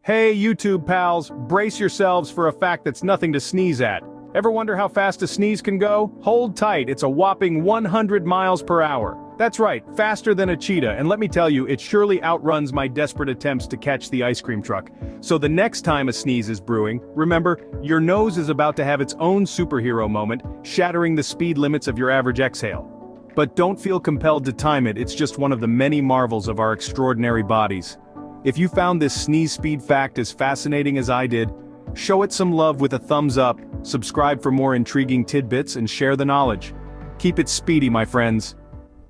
Hey YouTube pals, brace yourselves for a fact that's nothing to sneeze at. Ever wonder how fast a sneeze can go? Hold tight, it's a whopping 100 miles per hour. That's right, faster than a cheetah, and let me tell you, it surely outruns my desperate attempts to catch the ice cream truck. So the next time a sneeze is brewing, remember, your nose is about to have its own superhero moment, shattering the speed limits of your average exhale. But don't feel compelled to time it, it's just one of the many marvels of our extraordinary bodies. If you found this sneeze speed fact as fascinating as I did, show it some love with a thumbs up, subscribe for more intriguing tidbits and share the knowledge. Keep it speedy, my friends.